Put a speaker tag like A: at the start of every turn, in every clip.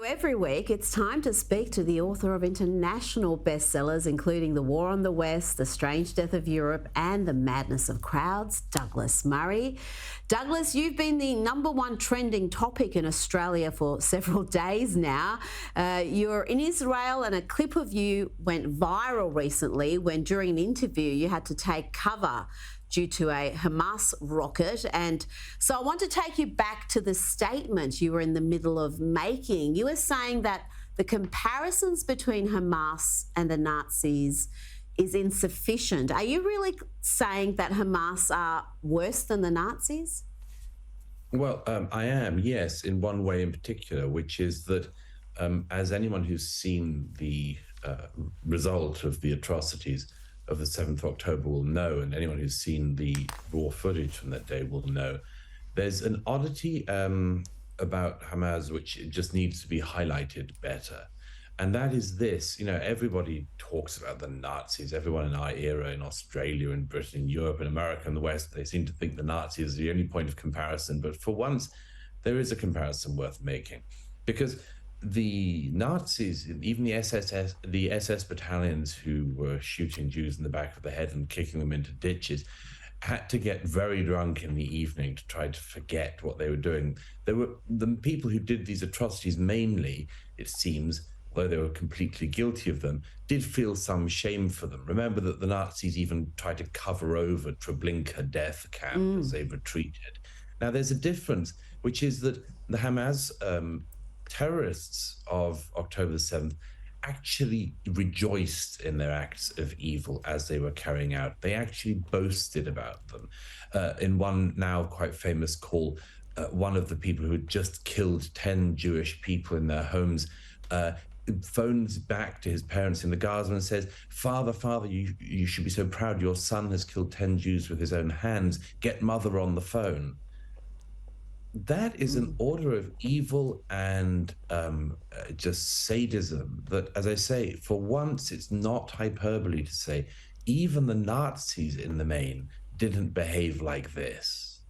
A: Every week, it's time to speak to the author of international bestsellers, including The War on the West, The Strange Death of Europe, and The Madness of Crowds, Douglas Murray. Douglas, you've been the #1 trending topic in Australia for several days now. You're in Israel, and a clip of you went viral recently when, during an interview, you had to take cover due to a Hamas rocket. And so I want to take you back to the statement you were in the middle of making. You were saying that the comparisons between Hamas and the Nazis is insufficient. Are you really saying that Hamas are worse than the Nazis?
B: Well, I am, yes, in one way in particular, which is that as anyone who's seen the result of the atrocities of the 7th of October will know, and anyone who's seen the raw footage from that day will know, there's an oddity about Hamas which just needs to be highlighted better. And that is this, everybody talks about the Nazis, everyone in our era in Australia and Britain, in Europe and America and the West, they seem to think the Nazis are the only point of comparison. But for once, there is a comparison worth making, because the Nazis, even the SS battalions who were shooting Jews in the back of the head and kicking them into ditches, had to get very drunk in the evening to try to forget what they were doing. They were the people who did these atrocities mainly, it seems, although they were completely guilty of them, did feel some shame for them. Remember that the Nazis even tried to cover over Treblinka death camp as they retreated. Now, there's a difference, which is that the Hamas terrorists of October the 7th actually rejoiced in their acts of evil as they were carrying out. They actually boasted about them. In one now quite famous call, one of the people who had just killed 10 Jewish people in their homes phones back to his parents in the Gaza and says, Father, you should be so proud. Your son has killed 10 Jews with his own hands. Get mother on the phone. That is an order of evil and just sadism that, as I say, for once, it's not hyperbole to say even the Nazis in the main didn't behave like this.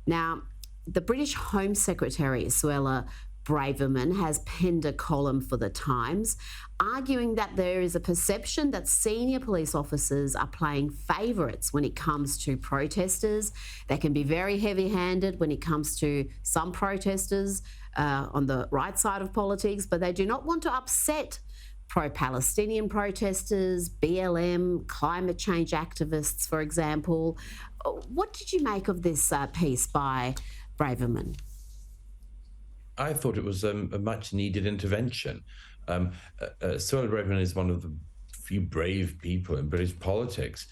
A: Now, the British Home Secretary, Suella Braverman, has penned a column for The Times, arguing that there is a perception that senior police officers are playing favourites when it comes to protesters. They can be very heavy-handed when it comes to some protesters on the right side of politics, but they do not want to upset pro-Palestinian protesters, BLM, climate change activists, for example. What did you make of this piece by Braverman?
B: I thought it was a much needed intervention. Suella Braverman is one of the few brave people in British politics.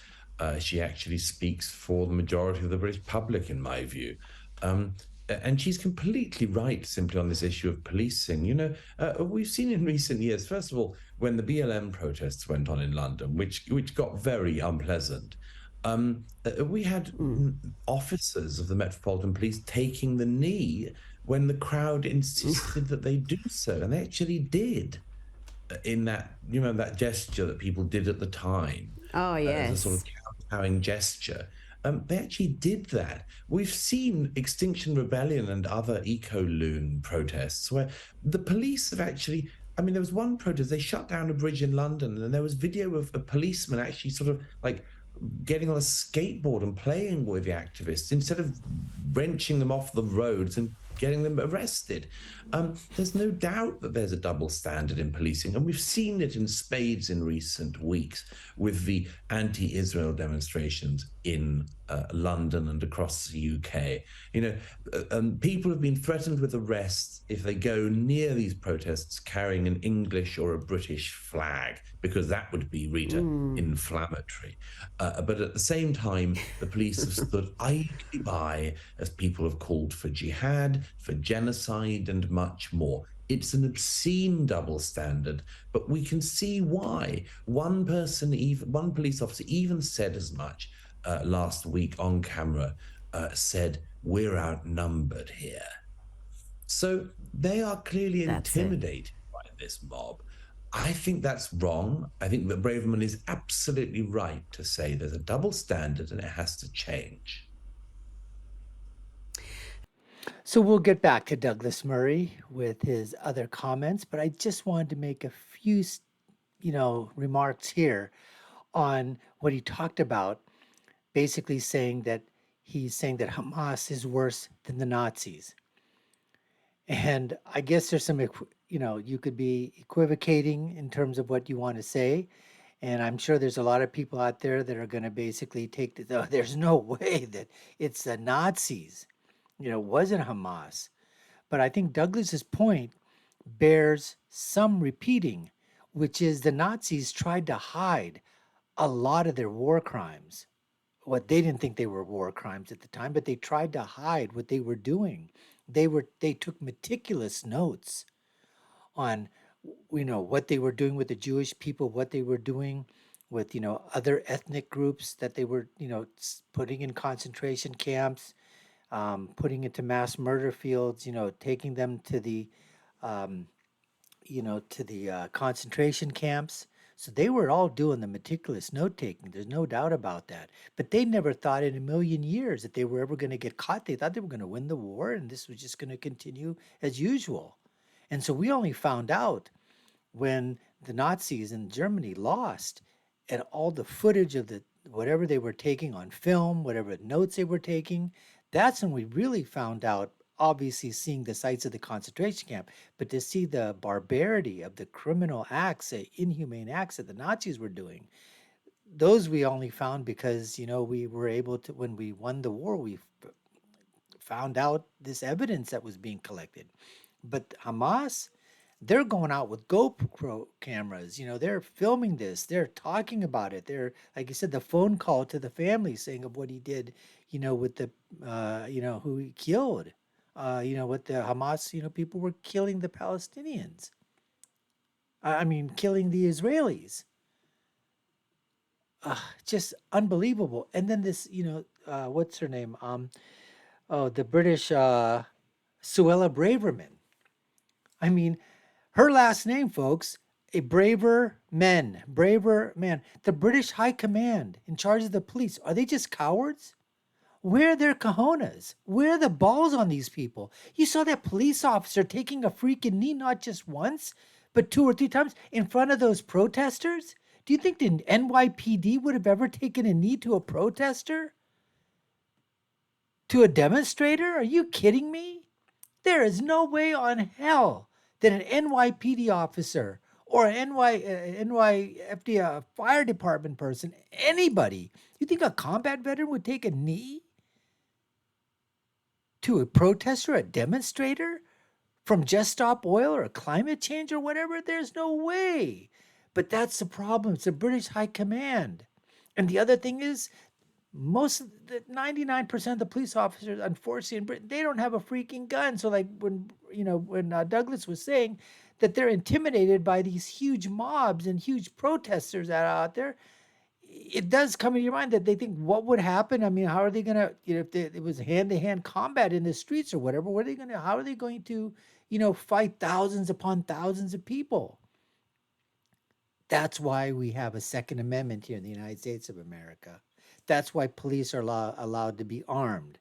B: She actually speaks for the majority of the British public, in my view. And she's completely right simply on this issue of policing. We've seen in recent years, first of all, when the BLM protests went on in London, which got very unpleasant, we had officers of the Metropolitan Police taking the knee when the crowd insisted that they do so, and they actually did in that, that gesture that people did at the time.
A: Oh, yes.
B: As a sort of kowtowing gesture. They actually did that. We've seen Extinction Rebellion and other eco-loon protests where the police have actually, there was one protest, they shut down a bridge in London, and there was video of a policeman actually sort of like getting on a skateboard and playing with the activists instead of wrenching them off the roads and getting them arrested. There's no doubt that there's a double standard in policing, and we've seen it in spades in recent weeks with the anti-Israel demonstrations in London and across the UK. People have been threatened with arrest if they go near these protests carrying an English or a British flag, because that would be, Rita, inflammatory. But at the same time, the police have stood idly by as people have called for jihad, for genocide, and much more. It's an obscene double standard, but we can see why. One police officer even said as much last week on camera, said, "We're outnumbered here." So they are clearly intimidated by this mob. I think that's wrong. I think that Braverman is absolutely right to say there's a double standard and it has to change.
C: So we'll get back to Douglas Murray with his other comments, but I just wanted to make a few, remarks here on what he talked about, basically saying that he's saying that Hamas is worse than the Nazis. And I guess there's some, you could be equivocating in terms of what you want to say. And I'm sure there's a lot of people out there that are going to basically take there's no way that it's the Nazis, it wasn't Hamas. But I think Douglas's point bears some repeating, which is the Nazis tried to hide a lot of their war crimes. What they didn't think they were war crimes at the time, but they tried to hide what they were doing. They took meticulous notes on what they were doing with the Jewish people, what they were doing with other ethnic groups that they were putting in concentration camps, putting into mass murder fields, taking them to the um, concentration camps. So they were all doing the meticulous note taking. There's no doubt about that. But they never thought in a million years that they were ever going to get caught. They thought they were going to win the war and this was just going to continue as usual. And so we only found out when the Nazis in Germany lost, and all the footage of the whatever they were taking on film, whatever notes they were taking, that's when we really found out, obviously seeing the sites of the concentration camp, but to see the barbarity of the criminal acts, the inhumane acts that the Nazis were doing, those we only found because, we were able to, when we won the war, we found out this evidence that was being collected. But Hamas, they're going out with GoPro cameras. They're filming this. They're talking about it. They're, like you said, the phone call to the family saying of what he did, with the, who he killed. With the Hamas, people were killing the Palestinians. I mean, killing the Israelis. Just unbelievable. And then this, what's her name? The British Suella Braverman. I mean, her last name, folks, a braver man. The British High Command in charge of the police, are they just cowards? Where are their cojones? Where are the balls on these people? You saw that police officer taking a freaking knee, not just once, but 2 or 3 times in front of those protesters? Do you think the NYPD would have ever taken a knee to a protester? To a demonstrator? Are you kidding me? There is no way on hell that an NYPD officer or an NYFD fire department person, anybody, you think a combat veteran would take a knee to a protester, a demonstrator from Just Stop Oil or climate change or whatever? There's no way. But that's the problem. It's the British High Command. And the other thing is, most of the 99% of the police officers, unfortunately, in Britain, they don't have a freaking gun. So, like when Douglas was saying that they're intimidated by these huge mobs and huge protesters that are out there, it does come in your mind that they think, what would happen? I mean, how are they going to, if it was hand-to-hand combat in the streets or whatever, how are they going to, fight thousands upon thousands of people? That's why we have a Second Amendment here in the United States of America. That's why police are allowed to be armed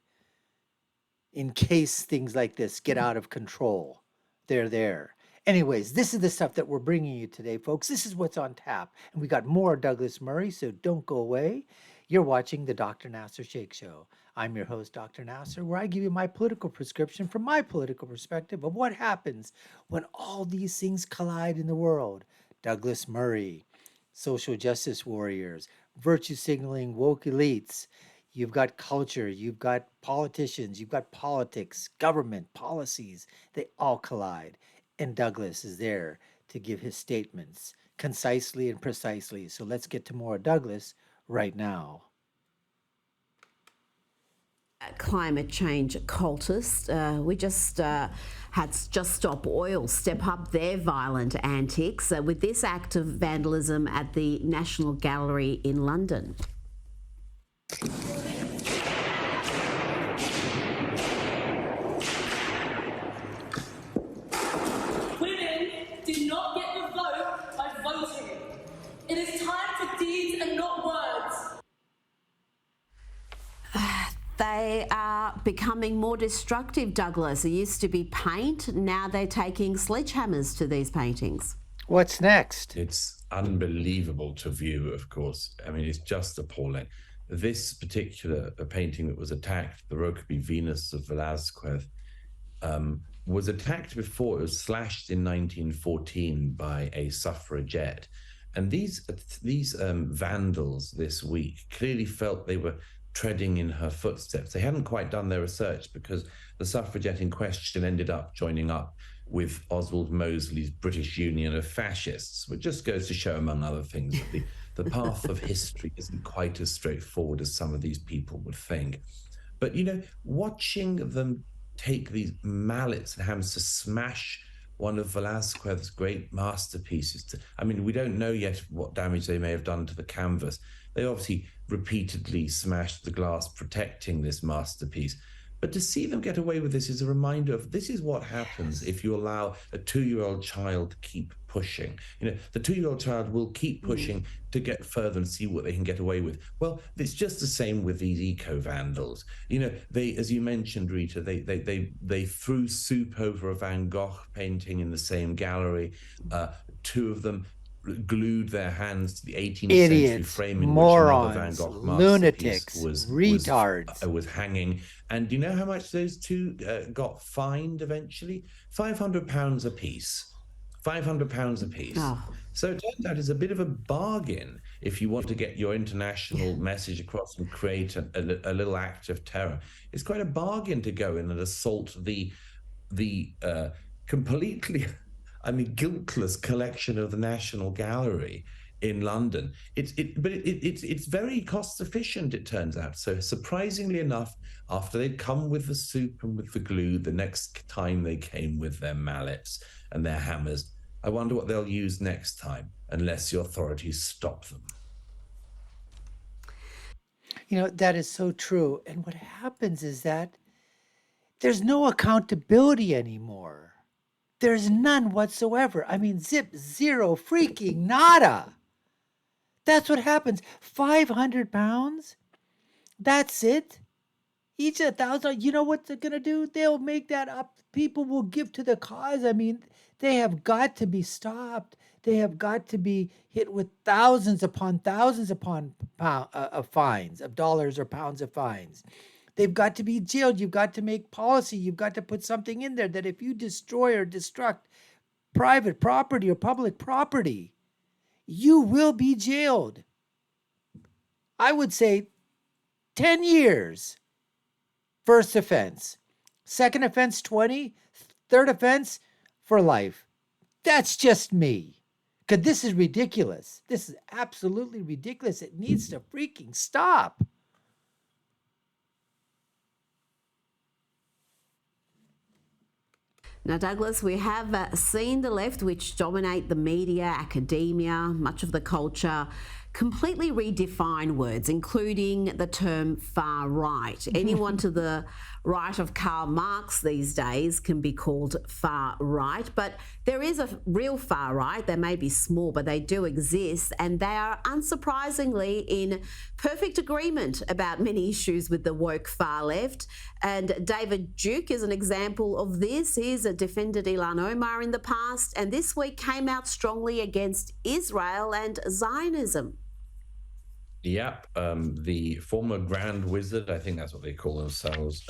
C: in case things like this get out of control. They're there. Anyways, this is the stuff that we're bringing you today, folks. This is what's on tap. And we got more Douglas Murray, so don't go away. You're watching the Dr. Nasir Shaikh Show. I'm your host, Dr. Nasir, where I give you my political prescription from my political perspective of what happens when all these things collide in the world. Douglas Murray, social justice warriors, virtue signaling woke elites. You've got culture, you've got politicians, you've got politics, government, policies. They all collide. And Douglas is there to give his statements concisely and precisely. So let's get to more Douglas right now.
A: Climate change cultist. We just had Just Stop Oil step up their violent antics with this act of vandalism at the National Gallery in London.
D: Women did not get the vote by voting. It is time for deeds and not words.
A: They are becoming becoming more destructive, Douglas. It used to be paint, now they're taking sledgehammers to these paintings.
C: What's next?
B: It's unbelievable to view, of course. I mean, it's just appalling. This particular painting that was attacked, the Rokeby Venus of Velázquez, was attacked before. It was slashed in 1914 by a suffragette. And these vandals this week clearly felt they were treading in her footsteps. They hadn't quite done their research because the suffragette in question ended up joining up with Oswald Mosley's British Union of Fascists, which just goes to show, among other things, that the path of history isn't quite as straightforward as some of these people would think. But, you know, watching them take these mallets and hammers to smash one of Velázquez's great masterpieces. I mean, we don't know yet what damage they may have done to the canvas. They obviously repeatedly smashed the glass protecting this masterpiece. But to see them get away with this is a reminder of this is what happens if you allow a 2-year-old child to keep pushing. You know, the 2-year-old child will keep pushing to get further and see what they can get away with. Well, it's just the same with these eco-vandals. You know, they, as you mentioned, Rita, they threw soup over a Van Gogh painting in the same gallery. Two of them glued their hands to the 18th century frame in
C: morons,
B: which another Van Gogh
C: lunatics,
B: was
C: retards
B: was hanging. And do you know how much those two got fined eventually? £500 a piece. £500 a piece.
A: Oh.
B: So it turns out it's a bit of a bargain if you want to get your international message across and create a little act of terror. It's quite a bargain to go in and assault the completely, I mean, guiltless collection of the National Gallery in London. It's very cost efficient, it turns out. So surprisingly enough, after they'd come with the soup and with the glue, the next time they came with their mallets and their hammers. I wonder what they'll use next time, unless the authorities stop them.
C: You know, that is so true. And what happens is that there's no accountability anymore. There's none whatsoever. I mean, zero, freaking nada. That's what happens. 500 pounds? That's it? Each 1,000. You know what they're going to do? They'll make that up. People will give to the cause. I mean, they have got to be stopped. They have got to be hit with thousands upon of fines, of dollars or pounds of fines. They've got to be jailed. You've got to make policy. You've got to put something in there that if you destroy or destruct private property or public property, you will be jailed. I would say 10 years. First offense. Second offense, 20. Third offense, for life. That's just me. Because this is ridiculous. This is absolutely ridiculous. It needs to freaking stop.
A: Now, Douglas, we have seen the left, which dominate the media, academia, much of the culture, completely redefine words, including the term far right. Anyone to the right of Karl Marx these days can be called far right, but there is a real far right. They may be small, but they do exist, and they are unsurprisingly in perfect agreement about many issues with the woke far left. And David Duke is an example of this. He's defended Ilhan Omar in the past, and this week came out strongly against Israel and Zionism.
B: Yep, the former Grand Wizard, I think that's what they call themselves,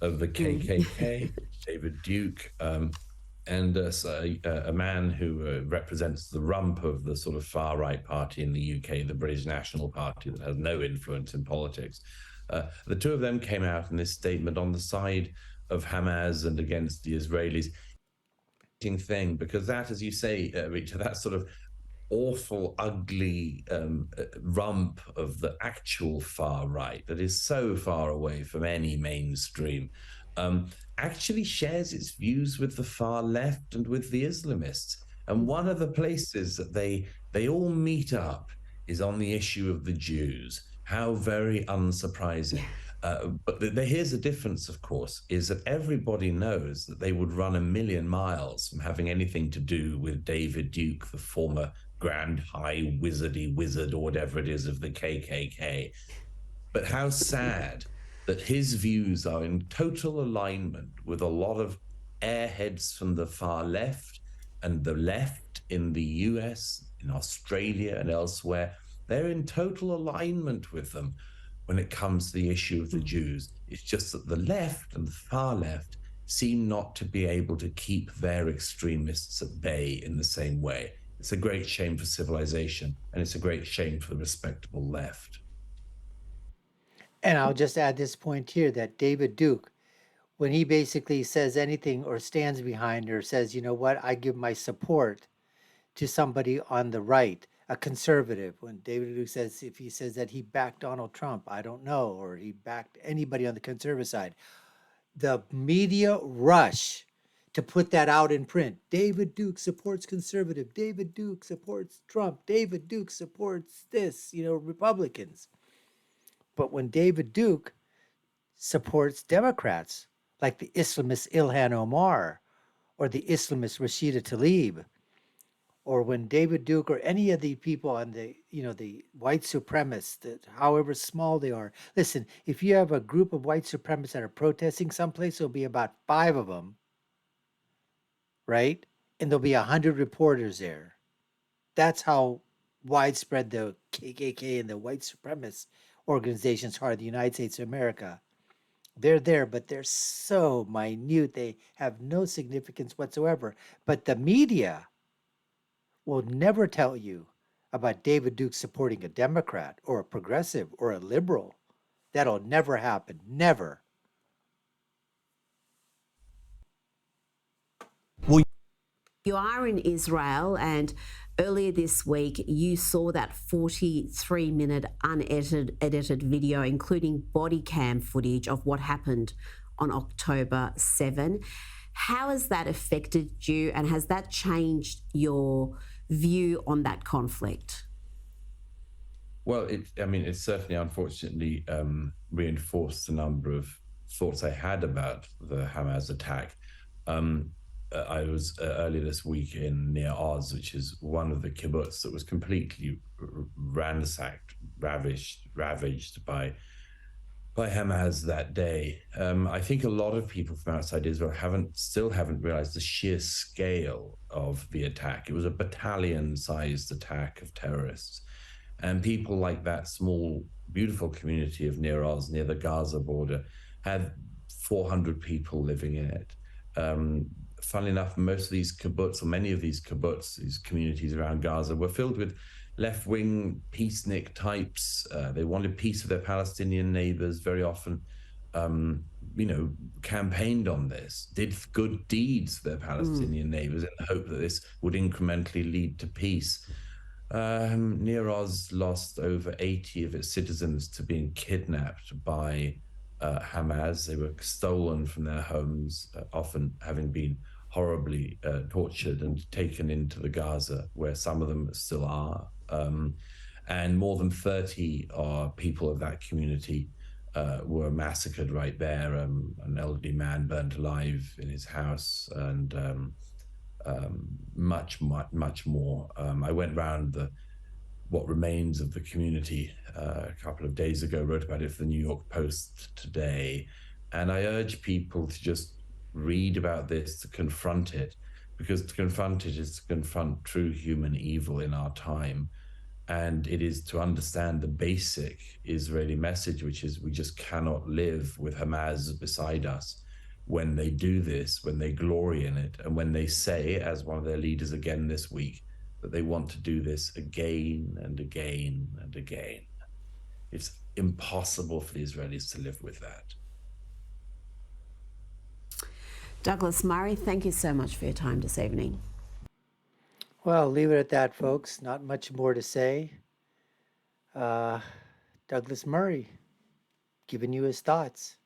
B: of the KKK, David Duke, and a man who represents the rump of the sort of far-right party in the UK, the British National Party, that has no influence in politics. The two of them came out in this statement on the side of Hamas and against the Israelis. Thing, because that, as you say, Rita, that sort of awful, ugly rump of the actual far right that is so far away from any mainstream, actually shares its views with the far left and with the Islamists. And one of the places that they all meet up is on the issue of the Jews. How very unsurprising. But here's the difference, of course, is that everybody knows that they would run a million miles from having anything to do with David Duke, the former Grand High Wizard or whatever it is of the KKK. But how sad that his views are in total alignment with a lot of airheads from the far left and the left in the US, in Australia, and elsewhere. They're in total alignment with them when it comes to the issue of the Jews. It's just that the left and the far left seem not to be able to keep their extremists at bay in the same way. It's a great shame for civilization, and it's a great shame for the respectable left.
C: And I'll just add this point here that David Duke, when he basically says anything or stands behind or says, you know what, I give my support to somebody on the right, a conservative, when David Duke says, if he says that he backed Donald Trump, I don't know, or he backed anybody on the conservative side, the media rush to put that out in print. David Duke supports conservative. David Duke supports Trump. David Duke supports this, Republicans. But when David Duke supports Democrats, like the Islamist Ilhan Omar or the Islamist Rashida Tlaib, or when David Duke or any of the people on the white supremacists, that however small they are. Listen, if you have a group of white supremacists that are protesting someplace, there'll be about 5 of them, right? And there'll be 100 reporters there. That's how widespread the KKK and the white supremacist organizations are in the United States of America. They're there, but they're so minute. They have no significance whatsoever. But the media will never tell you about David Duke supporting a Democrat or a progressive or a liberal. That'll never happen. Never.
A: You are in Israel, and earlier this week you saw that 43-minute unedited video, including body cam footage of what happened on October 7. How has that affected you, and has that changed your view on that conflict?
B: Well, it certainly, unfortunately, reinforced the number of thoughts I had about the Hamas attack. I was earlier this week near Oz, which is one of the kibbutz that was completely ransacked, ravaged by Hamas that day. I think a lot of people from outside Israel still haven't realized the sheer scale of the attack. It was a battalion-sized attack of terrorists. And people like that small, beautiful community of Near Oz, near the Gaza border, had 400 people living in it. Funnily enough, most of these kibbutz, or many of these kibbutz, these communities around Gaza, were filled with left-wing peacenik types. They wanted peace with their Palestinian neighbors, very often, campaigned on this, did good deeds for their Palestinian neighbors in the hope that this would incrementally lead to peace. Near Oz lost over 80 of its citizens to being kidnapped by Hamas. They were stolen from their homes, often having been horribly tortured and taken into the Gaza, where some of them still are. And more than 30 people of that community were massacred right there. An elderly man burned alive in his house, and much more. I went round what remains of the community a couple of days ago, wrote about it for the New York Post today, and I urge people to just read about this, to confront it, because to confront it is to confront true human evil in our time. And it is to understand the basic Israeli message, which is we just cannot live with Hamas beside us when they do this, when they glory in it, and when they say, as one of their leaders again this week, that they want to do this again and again and again. It's impossible for the Israelis to live with that.
A: Douglas Murray, thank you so much for your time this evening.
C: Well, leave it at that, folks. Not much more to say. Douglas Murray giving you his thoughts.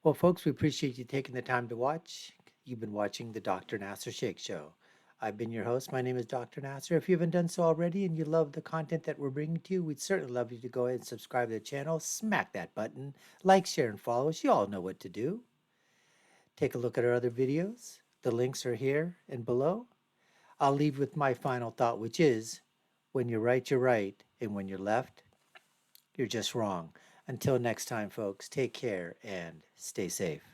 C: Well, folks, we appreciate you taking the time to watch. You've been watching the Dr. Nasir Shaikh Show. I've been your host. My name is Dr. Nasir. If you haven't done so already and you love the content that we're bringing to you, we'd certainly love you to go ahead and subscribe to the channel. Smack that button. Like, share, and follow us. You all know what to do. Take a look at our other videos. The links are here and below. I'll leave with my final thought, which is, when you're right, and when you're left, you're just wrong. Until next time, folks, take care and stay safe.